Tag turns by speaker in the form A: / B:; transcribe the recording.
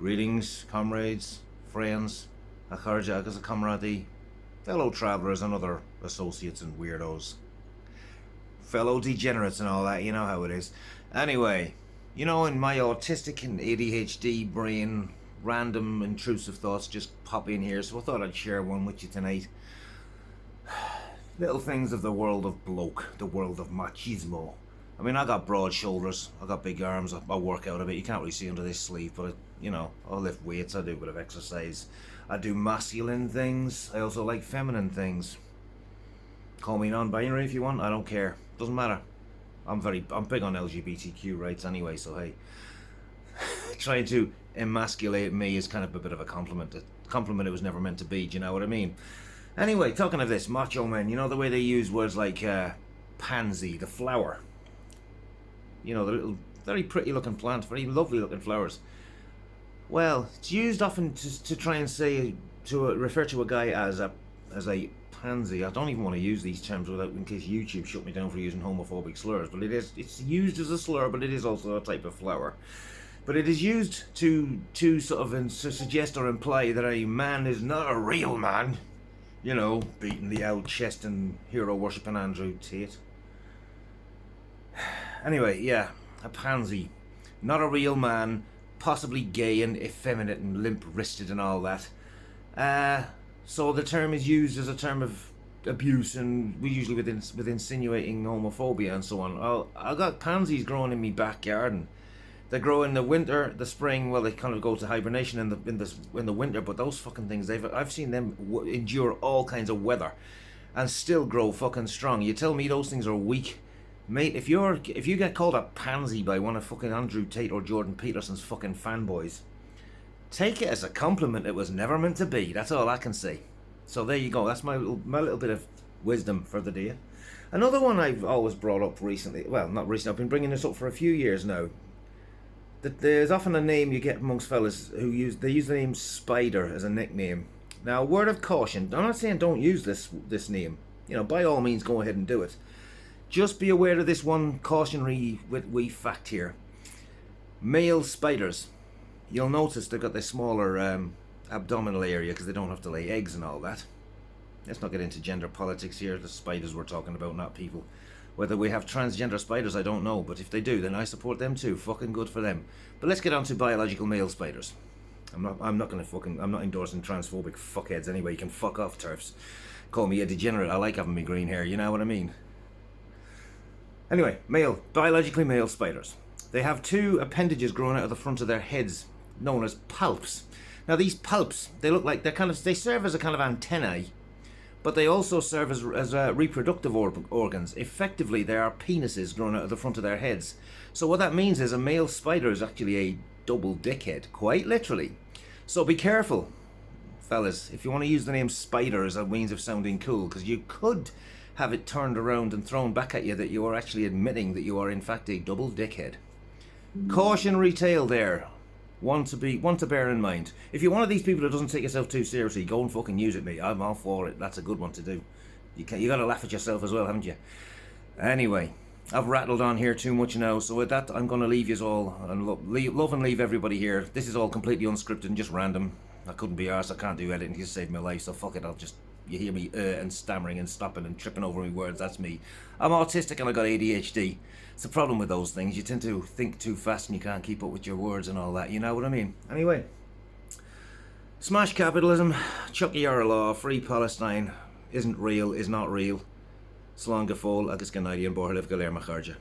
A: Greetings, comrades, friends, Acharja agus a comrade, fellow travellers and other associates and weirdos. Fellow degenerates and all that, you know how it is. Anyway, you know, in my autistic and ADHD brain, random intrusive thoughts just pop in here, so I thought I'd share one with you tonight. Little things of the world of bloke, the world of machismo. I mean, I got broad shoulders, I got big arms, I work out a bit. You can't really see under this sleeve, but you know, I lift weights, I do a bit of exercise. I do masculine things, I also like feminine things. Call me non-binary if you want, I don't care. Doesn't matter. I'm big on LGBTQ rights anyway, so hey. Trying to emasculate me is kind of a bit of a compliment. A compliment it was never meant to be, do you know what I mean? Anyway, talking of this, macho men, you know the way they use words like pansy, the flower. You know, the little, very pretty looking plant, very lovely looking flowers. Well, it's used often to try and say, to refer to a guy as a pansy. I don't even want to use these terms without, in case YouTube shut me down for using homophobic slurs, but it's used as a slur, but it is also a type of flower. But it is used to sort of to suggest or imply that a man is not a real man. You know, beating the old chest and hero worshipping Andrew Tate. Anyway, yeah, a pansy. Not a real man, possibly gay and effeminate and limp-wristed and all that. So the term is used as a term of abuse, and we usually with insinuating homophobia and so on. Well, I got pansies growing in my back garden. They grow in the winter, the spring. Well, they kind of go to hibernation in the winter. But those fucking things, I've seen them endure all kinds of weather, and still grow fucking strong. You tell me those things are weak, mate? If you get called a pansy by one of fucking Andrew Tate or Jordan Peterson's fucking fanboys, take it as a compliment. It was never meant to be. That's all I can say. So there you go. That's my little bit of wisdom for the day. Another one I've always brought up recently. Well, not recently. I've been bringing this up for a few years now. That there's often a name you get amongst fellas who use the name Spider as a nickname. Now, word of caution. I'm not saying don't use this name. You know, by all means, go ahead and do it. Just be aware of this one cautionary wee fact here. Male spiders, you'll notice they've got this smaller abdominal area because they don't have to lay eggs and all that. Let's not get into gender politics here. The spiders we're talking about, not people. Whether we have transgender spiders, I don't know, but if they do, then I support them too. Fucking good for them. But let's get on to biological male spiders. I'm not endorsing transphobic fuckheads anyway. You can fuck off, turfs. Call me a degenerate. I like having me green hair. You know what I mean? Anyway, biologically male spiders. They have two appendages growing out of the front of their heads, known as palps. Now these palps, they serve as a kind of antennae, but they also serve as reproductive organs. Effectively, they are penises growing out of the front of their heads. So what that means is a male spider is actually a double dickhead, quite literally. So be careful, fellas, if you want to use the name spider as a means of sounding cool, because you could have it turned around and thrown back at you that you are actually admitting that you are in fact a double dickhead. Cautionary tale there. One to bear in mind. If you're one of these people who doesn't take yourself too seriously, go and fucking use it, mate. I'm all for it. That's a good one to do. You gotta laugh at yourself as well, haven't you? Anyway, I've rattled on here too much now, so with that, I'm gonna leave you all and love and leave everybody here. This is all completely unscripted and just random. I couldn't be arsed. I can't do editing to save my life, so fuck it. You hear me and stammering and stopping and tripping over my words. That's me. I'm autistic and I got ADHD. It's a problem with those things. You tend to think too fast and you can't keep up with your words and all that. You know what I mean? Anyway, smash capitalism, Chucky our law, free Palestine, isn't real, is not real. Slán go fóill agus go naidí an bortha libh go léir mo chairde.